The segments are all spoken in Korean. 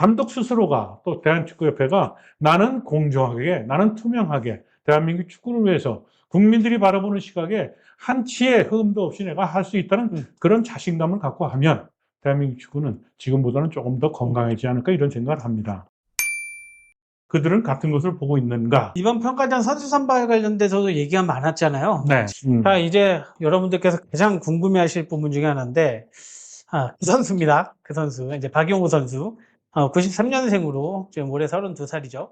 단독 스스로가 또 대한축구협회가 나는 공정하게, 나는 투명하게 대한민국 축구를 위해서 국민들이 바라보는 시각에 한치의 흠도 없이 내가 할 수 있다는 그런 자신감을 갖고 하면 대한민국 축구는 지금보다는 조금 더 건강해지지 않을까 이런 생각을 합니다. 그들은 같은 것을 보고 있는가? 이번 평가전 선수 선발 관련돼서도 얘기가 많았잖아요. 네. 자, 이제 여러분들께서 가장 궁금해하실 부분 중에 하나인데, 그 선수입니다. 그 선수 이제 박용우 선수, 93년생으로 지금 올해 32살이죠.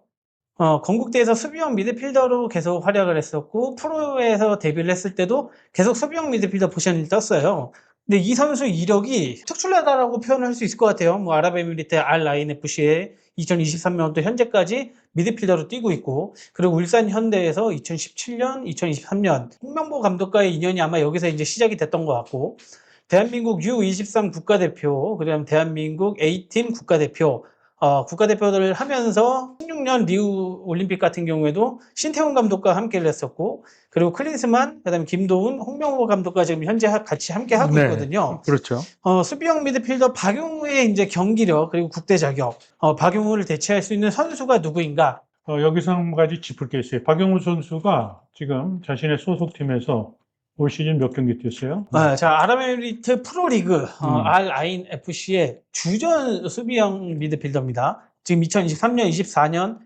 건국대에서 수비형 미드필더로 계속 활약을 했었고, 프로에서 데뷔를 했을 때도 계속 수비형 미드필더 포지션을 떴어요. 근데 이 선수 이력이 특출나다라고 표현할 수 있을 것 같아요. 뭐 아랍에미리트 알 라인 FC에 2023년부터 현재까지 미드필더로 뛰고 있고, 그리고 울산 현대에서 2017년, 2023년 홍명보 감독과의 인연이 아마 여기서 이제 시작이 됐던 것 같고, 대한민국 U23 국가대표, 그다음 대한민국 A팀 국가대표, 국가대표들을 하면서 16년 리우 올림픽 같은 경우에도 신태용 감독과 함께를 했었고, 그리고 클린스만, 그다음에 김도훈, 홍명보 감독과 지금 현재 같이 함께 하고 있거든요. 그렇죠. 수비형 미드필더 박용우의 이제 경기력, 그리고 국대 자격, 박용우를 대체할 수 있는 선수가 누구인가? 여기서 한 가지 짚을 게 있어요. 박용우 선수가 지금 자신의 소속팀에서 올 시즌 몇 경기 뛰었어요? 자, 아랍에미리트 프로리그 알 아인 FC의 주전 수비형 미드필더입니다. 지금 2023년, 24년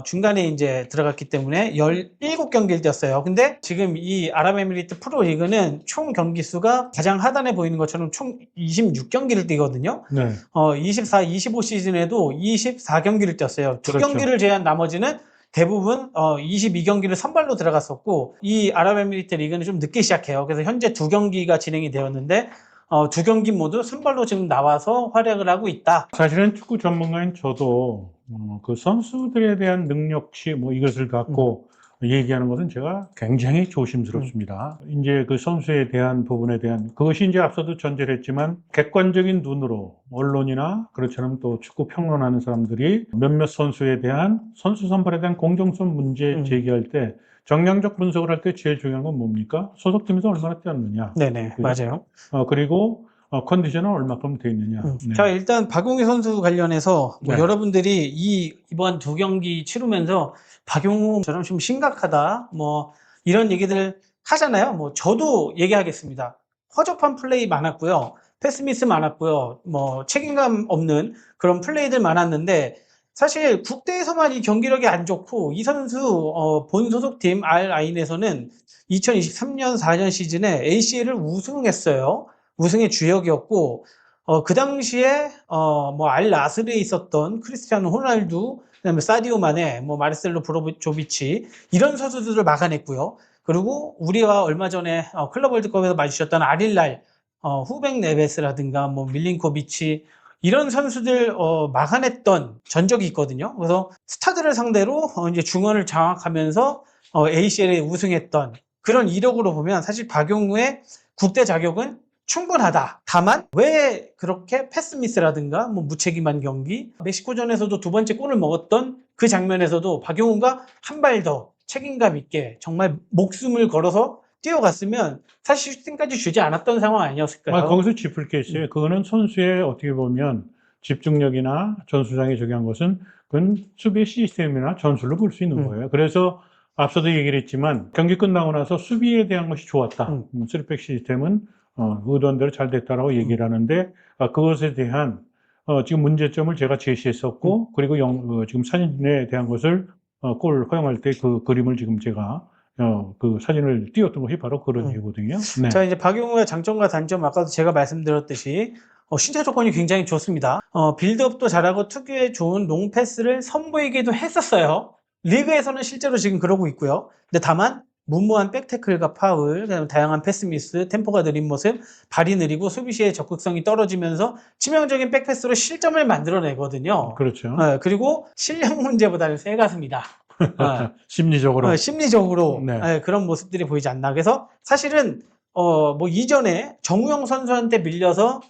중간에 이제 들어갔기 때문에 17경기를 뛰었어요. 근데 지금 이 아랍에미리트 프로리그는 총 경기 수가 가장 하단에 보이는 것처럼 총 26경기를 뛰거든요. 네. 24, 25 시즌에도 24경기를 뛰었어요. 두 그렇죠. 경기를 제외한 나머지는 대부분 22경기를 선발로 들어갔었고, 이 아랍에미리트 리그는 좀 늦게 시작해요. 그래서 현재 2경기가 진행이 되었는데 2경기 모두 선발로 지금 나와서 활약을 하고 있다. 사실은 축구 전문가인 저도 그 선수들에 대한 능력치 뭐 이것을 갖고 얘기하는 것은 제가 굉장히 조심스럽습니다. 이제 그 선수에 대한 부분에 대한 그것이 이제 앞서도 전제를 했지만 객관적인 눈으로 언론이나 그렇처럼 또 축구 평론하는 사람들이 몇몇 선수에 대한 선수 선발에 대한 공정성 문제 제기할 때 정량적 분석을 할 때 제일 중요한 건 뭡니까? 소속팀에서 얼마나 뛰었느냐. 네네, 맞아요. 그리고 컨디션은 얼마큼 돼 있느냐. 네. 자, 일단 박용우 선수 관련해서 뭐 네. 여러분들이 이번 2경기 치르면서 박용우처럼 좀 심각하다, 뭐 이런 얘기들 하잖아요. 뭐 저도 얘기하겠습니다. 허접한 플레이 많았고요. 패스미스 많았고요. 뭐 책임감 없는 그런 플레이들 많았는데, 사실 국대에서만 이 경기력이 안 좋고, 이 선수 본 소속팀 알 아인에서는 2023년 4년 시즌에 ACL을 우승했어요. 우승의 주역이었고, 그 당시에 뭐 알 나스르에 있었던 크리스티아노 호날두, 그다음에 사디오 마네, 뭐 마르셀로 브로조비치 이런 선수들을 막아냈고요. 그리고 우리가 얼마 전에 클럽 월드컵에서 마주쳤던 아릴랄, 후백 네베스라든가 뭐 밀린코비치 이런 선수들 막아냈던 전적이 있거든요. 그래서 스타들을 상대로 이제 중원을 장악하면서 ACL에 우승했던 그런 이력으로 보면 사실 박용우의 국대 자격은 충분하다. 다만 왜 그렇게 패스미스라든가 뭐 무책임한 경기, 멕시코전에서도 두 번째 골을 먹었던 그 장면에서도 박용우가 한 발 더 책임감 있게 정말 목숨을 걸어서 뛰어갔으면 사실 슈팅까지 주지 않았던 상황 아니었을까요? 거기서 짚을 게 있어요. 그거는 선수의 어떻게 보면 집중력이나 전술상에 적용한 것은 그건 수비 시스템이나 전술로 볼 수 있는 거예요. 그래서 앞서도 얘기를 했지만 경기 끝나고 나서 수비에 대한 것이 좋았다. 3백 시스템은 의도한 대로 잘 됐다라고 얘기를 하는데 그것에 대한 지금 문제점을 제가 제시했었고 그리고 지금 사진에 대한 것을 골 허용할 때 그 그림을 지금 제가 그 사진을 띄웠던 것이 바로 그런 이유거든요. 네. 자, 이제 박용우의 장점과 단점, 아까도 제가 말씀드렸듯이 신체 조건이 굉장히 좋습니다. 빌드업도 잘하고 특유의 좋은 롱패스를 선보이기도 했었어요. 리그에서는 실제로 지금 그러고 있고요. 근데 다만 무모한 백태클과 파울, 그다음에 다양한 패스미스, 템포가 느린 모습, 발이 느리고 수비 시에 적극성이 떨어지면서 치명적인 백패스로 실점을 만들어내거든요. 그렇죠. 그리고 실력 문제보다는 새 가슴이다. 심리적으로. 심리적으로 네. 그런 모습들이 보이지 않나. 그래서 사실은 뭐 이전에 정우영 선수한테 밀려서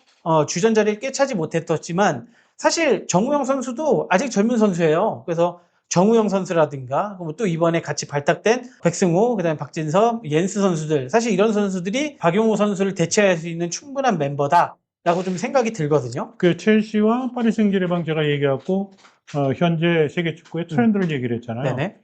주전 자리를 꿰차지 못했었지만 사실 정우영 선수도 아직 젊은 선수예요. 그래서 정우영 선수라든가 또 이번에 같이 발탁된 백승호, 그다음에 박진섭, 옌스 선수들, 사실 이런 선수들이 박용우 선수를 대체할 수 있는 충분한 멤버다. 라고 좀 생각이 들거든요. 그 첼시와 파리 생제르맹 제가 얘기하고 현재 세계 축구의 트렌드를 얘기를 했잖아요. 네네.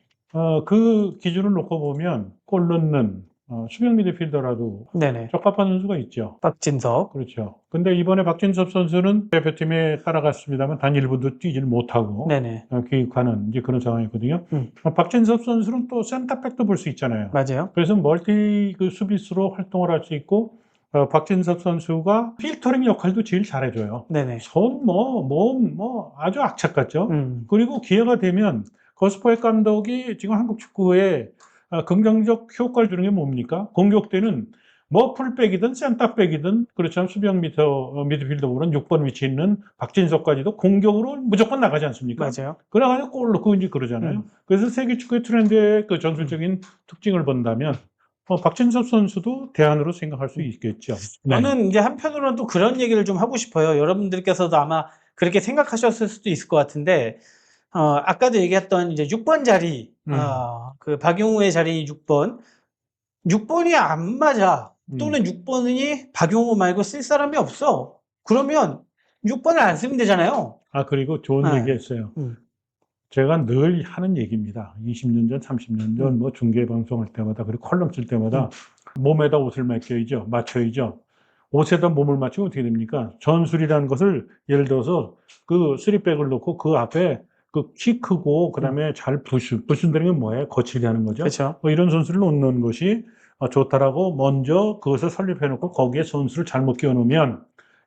그 기준을 놓고 보면 골 넣는 수비형 미드필더라도 네네. 적합한 선수가 있죠. 박진석. 그렇죠. 근데 이번에 박진섭 선수는 대표팀에 따라갔습니다만 단 1분도 뛰질 못하고 네네. 귀국하는 이제 그런 상황이거든요. 음. 박진섭 선수는 또 센터백도 볼 수 있잖아요. 맞아요. 그래서 멀티 그 수비수로 활동을 할 수 있고 박진섭 선수가 필터링 역할도 제일 잘해줘요. 네네. 손, 몸, 아주 악착 같죠. 그리고 기회가 되면 거스퍼의 감독이 지금 한국 축구에 긍정적 효과를 주는 게 뭡니까? 공격 때는 뭐 풀백이든 센터백이든 그렇지만 수비형 미드필더로는 6번 위치에 있는 박진섭까지도 공격으로 무조건 나가지 않습니까? 맞아요. 그래가지고 골 넣고 이제 그러잖아요. 그래서 세계 축구의 트렌드의 그 전술적인 특징을 본다면 박진섭 선수도 대안으로 생각할 수 있겠죠. 네. 저는 이제 한편으로는 또 그런 얘기를 좀 하고 싶어요. 여러분들께서도 아마 그렇게 생각하셨을 수도 있을 것 같은데, 아까도 얘기했던 이제 6번 자리, 그 박용우의 자리 6번. 6번이 안 맞아. 또는 6번이 박용우 말고 쓸 사람이 없어. 그러면 6번을 안 쓰면 되잖아요. 그리고 좋은 네. 얘기 했어요. 음. 제가 늘 하는 얘기입니다. 20년 전, 30년 전, 뭐 중계방송할 때마다, 그리고 컬럼 쓸 때마다 몸에다 옷을 맞춰야죠. 옷에다 몸을 맞추면 어떻게 됩니까? 전술이라는 것을 예를 들어서 그 쓰리백을 놓고 그 앞에 그 키 크고 그다음에 잘 부순다는 게 뭐예요? 거칠게 하는 거죠. 그렇죠. 뭐 이런 선수를 놓는 것이 좋다라고 먼저 그것을 설립해 놓고 거기에 선수를 잘못 끼워 놓으면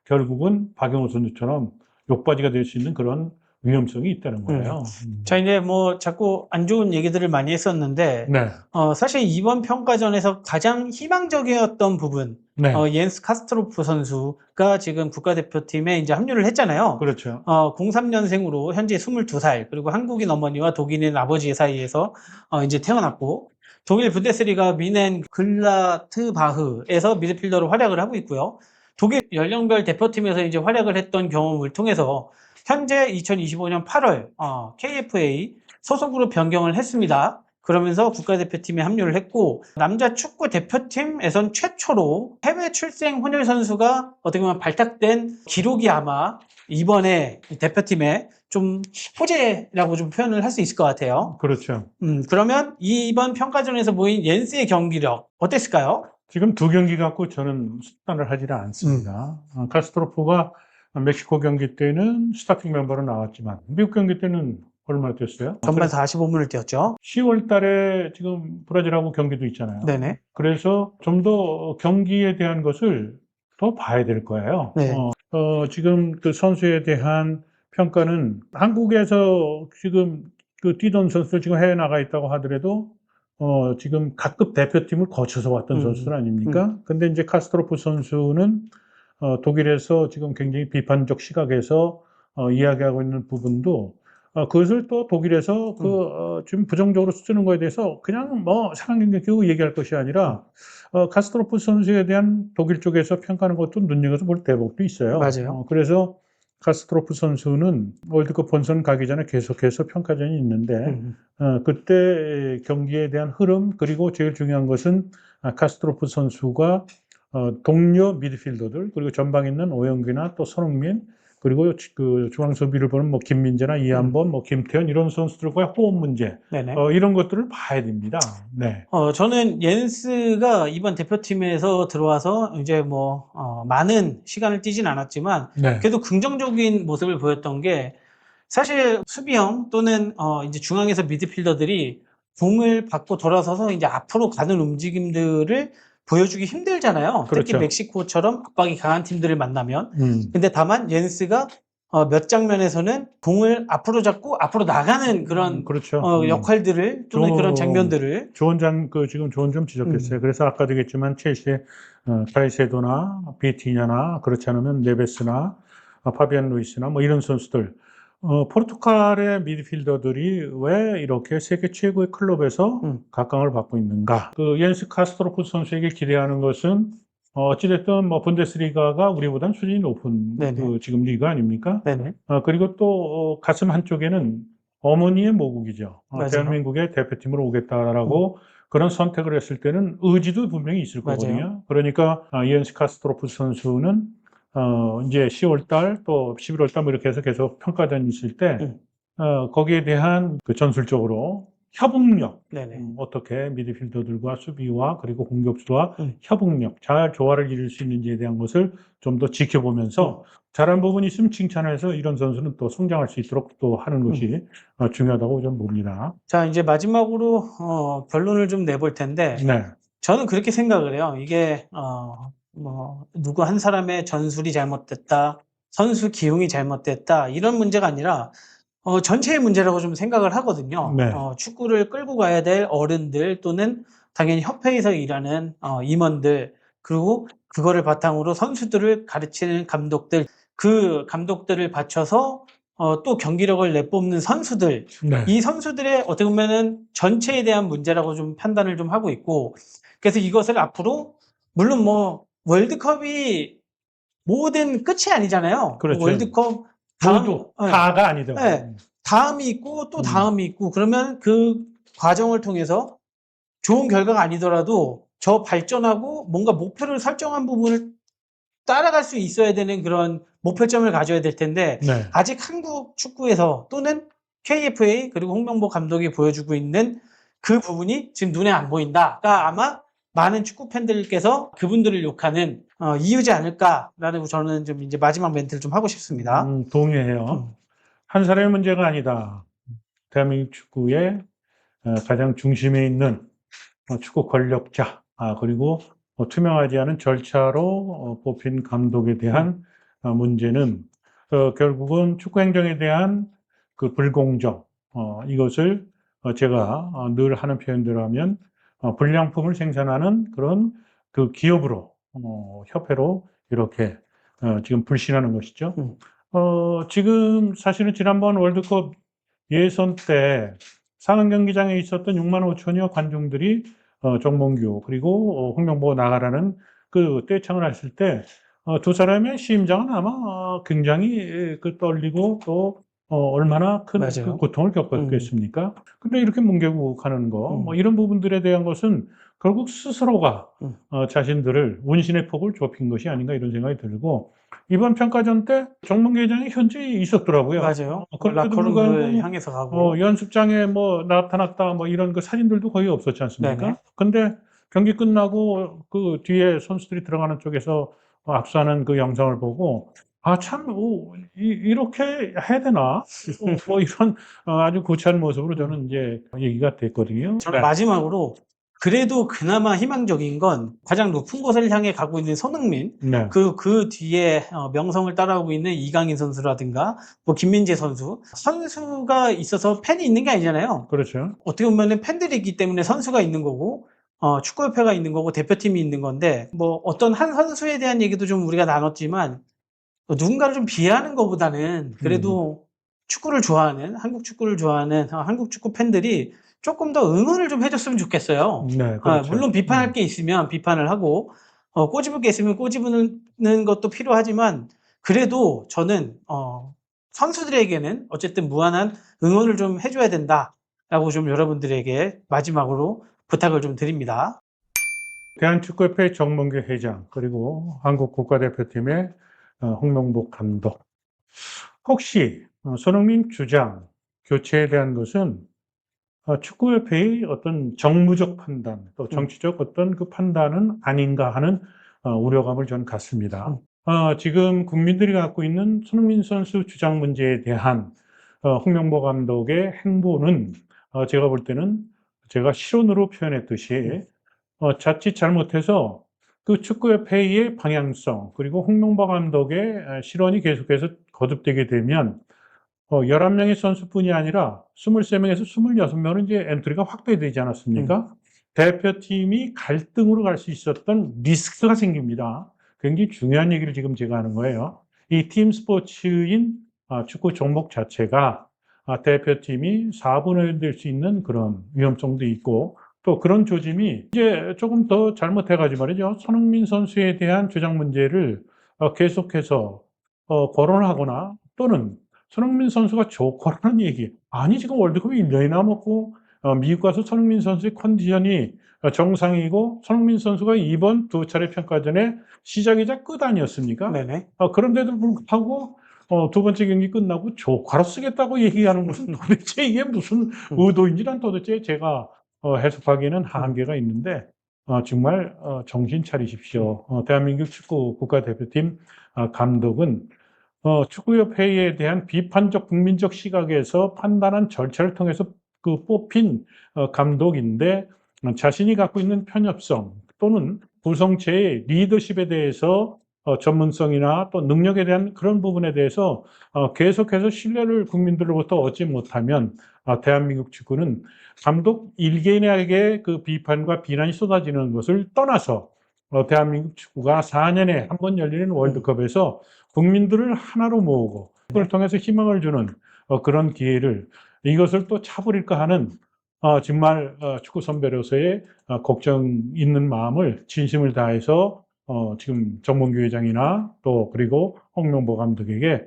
결국은 박용호 선수처럼 욕바지가 될 수 있는 그런 위험성이 있다는 거예요. 자, 이제 뭐 자꾸 안 좋은 얘기들을 많이 했었는데, 네. 사실 이번 평가전에서 가장 희망적이었던 부분, 네. 옌스 카스트로프 선수가 지금 국가대표팀에 이제 합류를 했잖아요. 그렇죠. 03년생으로 현재 22살, 그리고 한국인 어머니와 독일인 아버지 사이에서 이제 태어났고, 독일 분데스리가 미넨 글라트바흐에서 미드필더로 활약을 하고 있고요. 독일 연령별 대표팀에서 이제 활약을 했던 경험을 통해서 현재 2025년 8월 KFA 소속으로 변경을 했습니다. 그러면서 국가대표팀에 합류를 했고, 남자 축구 대표팀에선 최초로 해외 출생 혼혈 선수가 어떻게 보면 발탁된 기록이 아마 이번에 대표팀에 좀 호재라고 좀 표현을 할 수 있을 것 같아요. 그렇죠. 그러면 이번 평가전에서 보인 옌스의 경기력 어땠을까요? 지금 두 경기 갖고 저는 판단을 하지는 않습니다. 카스트로프가 멕시코 경기 때는 스타팅 멤버로 나왔지만 미국 경기 때는 얼마나 뛰었어요? 전반 45분을 뛰었죠. 10월 달에 지금 브라질하고 경기도 있잖아요. 네네. 그래서 좀 더 경기에 대한 것을 더 봐야 될 거예요. 네. 지금 그 선수에 대한 평가는 한국에서 지금 그 뛰던 선수들 지금 해외 나가 있다고 하더라도 지금 각급 대표팀을 거쳐서 왔던 선수들 아닙니까? 근데 이제 카스트로프 선수는 독일에서 지금 굉장히 비판적 시각에서 이야기하고 있는 부분도 그것을 또 독일에서 지금 부정적으로 쓰는 거에 대해서 그냥 뭐 상황경기 얘기할 것이 아니라 카스트로프 선수에 대한 독일 쪽에서 평가하는 것도 눈여겨서 볼 대목도 있어요. 맞아요. 그래서 카스트로프 선수는 월드컵 본선 가기 전에 계속해서 평가전이 있는데 그때 경기에 대한 흐름, 그리고 제일 중요한 것은 카스트로프 선수가 동료 미드필더들, 그리고 전방에 있는 오영규나 또 손흥민, 그리고 그 중앙 수비를 보는 뭐 김민재나 이한범, 뭐 김태현 이런 선수들과의 호흡 문제, 네네. 이런 것들을 봐야 됩니다. 네. 저는 옌스가 이번 대표팀에서 들어와서 이제 뭐 많은 시간을 뛰진 않았지만 네. 그래도 긍정적인 모습을 보였던 게, 사실 수비형 또는 이제 중앙에서 미드필더들이 공을 받고 돌아서서 이제 앞으로 가는 움직임들을 보여주기 힘들잖아요. 특히 그렇죠. 멕시코처럼 압박이 강한 팀들을 만나면. 근데 다만 옌스가 몇 장면에서는 공을 앞으로 잡고 앞으로 나가는 그런 그렇죠. 역할들을, 또는 그런 장면들을. 지금 좋은 점 지적했어요. 그래서 아까도 얘기했지만 첼시의 카이세도나 비티냐나, 그렇지 않으면 네베스나 파비안 루이스나 뭐 이런 선수들, 포르투갈의 미드필더들이 왜 이렇게 세계 최고의 클럽에서 각광을 받고 있는가? 그 옌스 카스트로프 선수에게 기대하는 것은 어찌됐든 뭐 분데스리가가 우리보다는 수준이 높은 그 지금 리그 아닙니까? 네네. 그리고 또 가슴 한쪽에는 어머니의 모국이죠. 대한민국의 대표팀으로 오겠다라고 그런 선택을 했을 때는 의지도 분명히 있을 거거든요. 그러니까 옌스 카스트로프 선수는 이제 10월 달 또 11월 달 뭐 이렇게 해서 계속 평가전이 있을 때, 음. 거기에 대한 그 전술적으로 협응력, 네네. 어떻게 미드필더들과 수비와 그리고 공격수와 음. 협응력, 잘 조화를 이룰 수 있는지에 대한 것을 좀 더 지켜보면서 잘한 부분이 있으면 칭찬해서 이런 선수는 또 성장할 수 있도록 또 하는 것이 중요하다고 저는 봅니다. 자, 이제 마지막으로 결론을 좀 내볼 텐데, 네. 저는 그렇게 생각을 해요. 이게 뭐 누구 한 사람의 전술이 잘못됐다, 선수 기용이 잘못됐다 이런 문제가 아니라 전체의 문제라고 좀 생각을 하거든요. 네. 축구를 끌고 가야 될 어른들 또는 당연히 협회에서 일하는 임원들, 그리고 그거를 바탕으로 선수들을 가르치는 감독들, 그 감독들을 바쳐서 또 경기력을 내뿜는 선수들, 네. 이 선수들의 어떻게 보면은 전체에 대한 문제라고 좀 판단을 좀 하고 있고, 그래서 이것을 앞으로 물론 뭐 월드컵이 모든 끝이 아니잖아요. 그렇죠. 월드컵 다음, 모두 예, 다가 아니더라고요. 예, 다음이 있고 또 음. 다음이 있고, 그러면 그 과정을 통해서 좋은 결과가 아니더라도 저 발전하고 뭔가 목표를 설정한 부분을 따라갈 수 있어야 되는 그런 목표점을 가져야 될 텐데, 네. 아직 한국 축구에서 또는 KFA 그리고 홍명보 감독이 보여주고 있는 그 부분이 지금 눈에 안 보인다가 아마 많은 축구 팬들께서 그분들을 욕하는 이유지 않을까라는, 저는 좀 이제 마지막 멘트를 좀 하고 싶습니다. 동의해요. 한 사람의 문제가 아니다. 대한민국 축구의 가장 중심에 있는 축구 권력자, 그리고 투명하지 않은 절차로 뽑힌 감독에 대한 문제는 결국은 축구 행정에 대한 그 불공정, 이것을 제가 늘 하는 표현대로 하면 불량품을 생산하는 그런 그 기업으로, 협회로 이렇게 지금 불신하는 것이죠. 지금 사실은 지난번 월드컵 예선 때 상암 경기장에 있었던 6만 5천여 관중들이 정몽규 그리고 홍명보 나가라는 그 떼창을 했을 때 두 사람의 심장은 아마 굉장히 그 떨리고 또 얼마나 큰 그 맞아요. 고통을 겪었겠습니까? 근데 이렇게 뭉개고가는 거, 뭐 음. 이런 부분들에 대한 것은 결국 스스로가 음. 자신들을 운신의 폭을 좁힌 것이 아닌가 이런 생각이 들고, 이번 평가전 때 정몽규 회장이 현지에 있었더라고요. 맞아요. 그런데도 라커룸을 불구하고 향해서 가고. 연습장에 뭐 나타났다 뭐 이런 그 사진들도 거의 없었지 않습니까? 네네. 근데 경기 끝나고 그 뒤에 선수들이 들어가는 쪽에서 압수하는 그 영상을 보고 참, 이렇게 해야 되나? 뭐 이런 아주 구차한 모습으로 저는 이제 얘기가 됐거든요. 저는 마지막으로 그래도 그나마 희망적인 건 가장 높은 곳을 향해 가고 있는 손흥민, 네. 그 뒤에 명성을 따라오고 있는 이강인 선수라든가 뭐 김민재 선수가 있어서 팬이 있는 게 아니잖아요. 그렇죠. 어떻게 보면은 팬들이 있기 때문에 선수가 있는 거고, 축구협회가 있는 거고, 대표팀이 있는 건데, 뭐 어떤 한 선수에 대한 얘기도 좀 우리가 나눴지만, 누군가를 좀 비하하는 것보다는 그래도 축구를 좋아하는, 한국 축구를 좋아하는 한국 축구 팬들이 조금 더 응원을 좀 해줬으면 좋겠어요. 네, 그렇죠. 물론 비판할 게 있으면 비판을 하고, 꼬집을 게 있으면 꼬집는 것도 필요하지만, 그래도 저는 선수들에게는 어쨌든 무한한 응원을 좀 해줘야 된다라고 좀 여러분들에게 마지막으로 부탁을 좀 드립니다. 대한축구협회 정몽규 회장 그리고 한국 국가대표팀의 홍명보 감독. 혹시 손흥민 주장 교체에 대한 것은 축구협회의 어떤 정무적 판단, 또 정치적 어떤 그 판단은 아닌가 하는 우려감을 저는 갖습니다. 지금 국민들이 갖고 있는 손흥민 선수 주장 문제에 대한 홍명보 감독의 행보는 제가 볼 때는 제가 실언으로 표현했듯이 자칫 잘못해서 그 축구협회의 방향성 그리고 홍명보 감독의 실언이 계속해서 거듭되게 되면 11명의 선수뿐이 아니라 23명에서 26명은 이제 엔트리가 확대되지 않았습니까? 대표팀이 갈등으로 갈 수 있었던 리스크가 생깁니다. 굉장히 중요한 얘기를 지금 제가 하는 거예요. 이 팀 스포츠인 축구 종목 자체가 대표팀이 4분의1 될 수 있는 그런 위험성도 있고, 또 그런 조짐이 이제 조금 더 잘못해가지고 말이죠. 손흥민 선수에 대한 주장 문제를 계속해서 거론하거나 또는 손흥민 선수가 좋고라는 얘기. 아니, 지금 월드컵이 1년이 남았고, 미국 가서 손흥민 선수의 컨디션이 정상이고 손흥민 선수가 이번 두 차례 평가전에 시작이자 끝 아니었습니까? 네네. 그런데도 불구하고 두 번째 경기 끝나고 조카로 쓰겠다고 얘기하는 것은 도대체 이게 무슨 의도인지는 도대체 제가 해석하기에는 한계가 있는데 정말 정신 차리십시오. 대한민국 축구 국가대표팀 감독은 축구협회에 대한 비판적 국민적 시각에서 판단한 절차를 통해서 그 뽑힌 감독인데 자신이 갖고 있는 편협성 또는 구성체의 리더십에 대해서 전문성이나 또 능력에 대한 그런 부분에 대해서 계속해서 신뢰를 국민들로부터 얻지 못하면 대한민국 축구는 감독 일개인에게 그 비판과 비난이 쏟아지는 것을 떠나서 대한민국 축구가 4년에 한 번 열리는 월드컵에서 국민들을 하나로 모으고 그걸 통해서 희망을 주는 그런 기회를 이것을 또 차버릴까 하는 정말 축구 선배로서의 걱정 있는 마음을 진심을 다해서 지금 정몽규 회장이나 또 그리고 홍명보 감독에게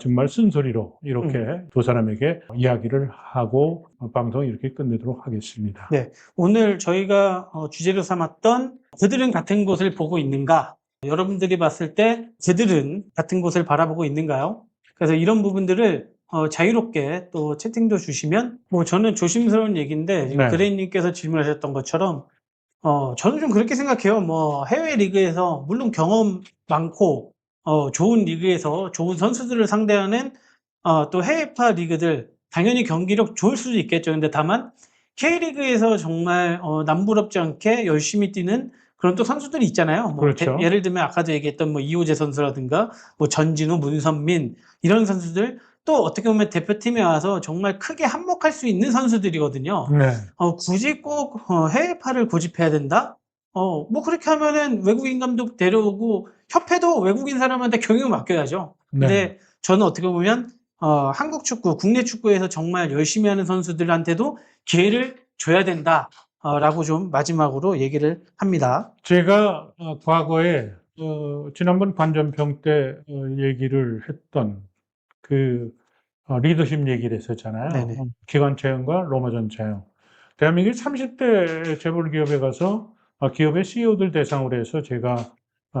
정말 쓴소리로 이렇게 두 사람에게 이야기를 하고 방송을 이렇게 끝내도록 하겠습니다. 네. 오늘 저희가 주제로 삼았던 그들은 같은 곳을 보고 있는가? 여러분들이 봤을 때 그들은 같은 곳을 바라보고 있는가요? 그래서 이런 부분들을 자유롭게 또 채팅도 주시면 뭐 저는 조심스러운 얘기인데 지금 네. 그레이님께서 질문하셨던 것처럼 저는 좀 그렇게 생각해요. 뭐 해외 리그에서 물론 경험 많고 좋은 리그에서 좋은 선수들을 상대하는 또 해외파 리그들 당연히 경기력 좋을 수도 있겠죠. 근데 다만 K리그에서 정말 남부럽지 않게 열심히 뛰는 그런 또 선수들이 있잖아요. 뭐 그렇죠. 예를 들면 아까도 얘기했던 뭐 이호재 선수라든가 뭐 전진우, 문선민 이런 선수들 또 어떻게 보면 대표팀에 와서 정말 크게 한몫할 수 있는 선수들이거든요. 네. 굳이 꼭 해외파를 고집해야 된다? 뭐 그렇게 하면은 외국인 감독 데려오고 협회도 외국인 사람한테 경영을 맡겨야죠. 근데 네. 저는 어떻게 보면 한국 축구, 국내 축구에서 정말 열심히 하는 선수들한테도 기회를 줘야 된다. 라고 좀 마지막으로 얘기를 합니다. 제가 과거에 지난번 관전평 때 얘기를 했던 그 리더십 얘기를 했었잖아요. 네네. 기관차형과 로마전차형. 대한민국 30대 재벌 기업에 가서 기업의 CEO들 대상으로 해서 제가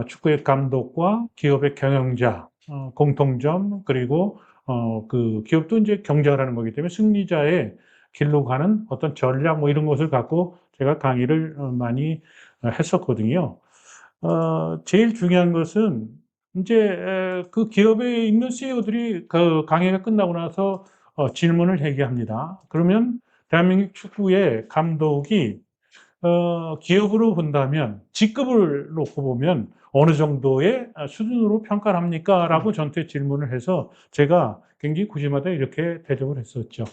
축구의 감독과 기업의 경영자 공통점 그리고 그 기업도 이제 경쟁을 하는 거기 때문에 승리자의 길로 가는 어떤 전략 뭐 이런 것을 갖고 제가 강의를 많이 했었거든요. 제일 중요한 것은 이제 그 기업에 있는 CEO들이 그 강의가 끝나고 나서 질문을 해결합니다. 그러면 대한민국 축구의 감독이 기업으로 본다면 직급을 놓고 보면 어느 정도의 수준으로 평가를 합니까? 라고 저한테 질문을 해서 제가 굉장히 구심하다 이렇게 대접을 했었죠.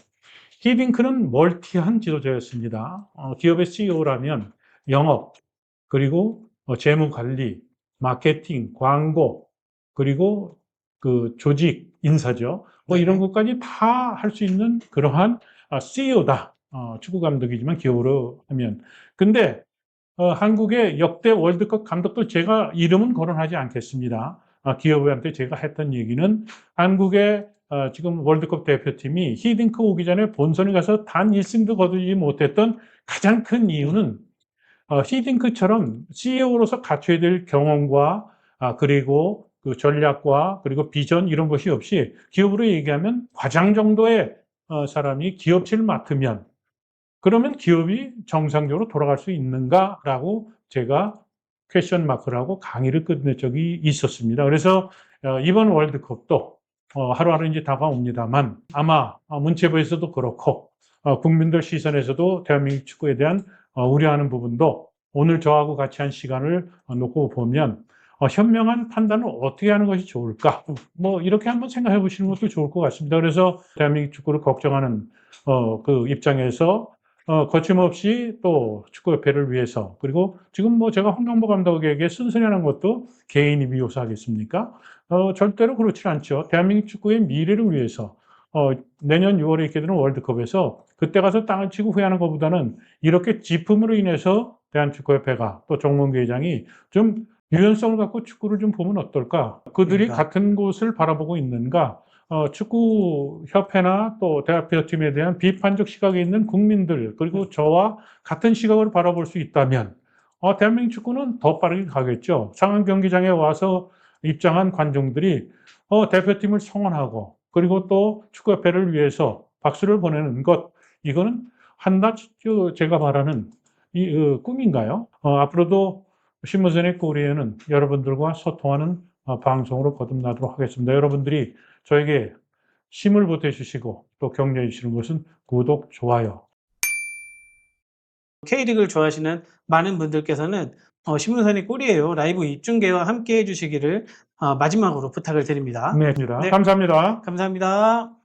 히딩크는 멀티한 지도자였습니다. 기업의 CEO라면 영업, 그리고 재무 관리, 마케팅, 광고, 그리고 그 조직 인사죠. 뭐 이런 것까지 다 할 수 있는 그러한 CEO다. 축구 감독이지만 기업으로 하면. 근데 한국의 역대 월드컵 감독도 제가 이름은 거론하지 않겠습니다. 기업한테 제가 했던 얘기는 한국의 지금 월드컵 대표팀이 히딩크 오기 전에 본선에 가서 단 1승도 거두지 못했던 가장 큰 이유는 히딩크처럼 CEO로서 갖춰야 될 경험과 그리고 그 전략과 그리고 비전 이런 것이 없이 기업으로 얘기하면 과장 정도의 사람이 기업체를 맡으면 그러면 기업이 정상적으로 돌아갈 수 있는가라고 제가 퀘스천 마크라고 강의를 끝낸 적이 있었습니다. 그래서 이번 월드컵도 하루하루 이제 다가옵니다만 아마 문체부에서도 그렇고 국민들 시선에서도 대한민국 축구에 대한 우려하는 부분도 오늘 저하고 같이 한 시간을 놓고 보면 현명한 판단을 어떻게 하는 것이 좋을까? 뭐 이렇게 한번 생각해 보시는 것도 좋을 것 같습니다. 그래서 대한민국 축구를 걱정하는 그 입장에서 거침없이 또 축구협회를 위해서 그리고 지금 뭐 제가 홍명보 감독에게 쓴소리하는 것도 개인이 미워서하겠습니까? 절대로 그렇지 않죠. 대한민국 축구의 미래를 위해서 내년 6월에 있게 되는 월드컵에서 그때 가서 땅을 치고 후회하는 것보다는 이렇게 지품으로 인해서 대한축구협회가 또 정몽규 회장이 좀 유연성을 갖고 축구를 좀 보면 어떨까? 그들이 그러니까. 같은 곳을 바라보고 있는가? 축구협회나 또 대표팀에 대한 비판적 시각에 있는 국민들, 그리고 저와 같은 시각으로 바라볼 수 있다면, 대한민국 축구는 더 빠르게 가겠죠. 상암 경기장에 와서 입장한 관중들이 대표팀을 성원하고, 그리고 또 축구협회를 위해서 박수를 보내는 것, 이거는 한낱 제가 말하는 꿈인가요? 앞으로도 신문선의 꼬리에는 여러분들과 소통하는 방송으로 거듭나도록 하겠습니다. 여러분들이 저에게 힘을 보태주시고 또 격려해 주시는 것은 구독, 좋아요. K리그를 좋아하시는 많은 분들께서는 신문선의 꿀이에요 라이브 입중계와 함께 해주시기를 마지막으로 부탁을 드립니다. 네, 네. 감사합니다. 감사합니다.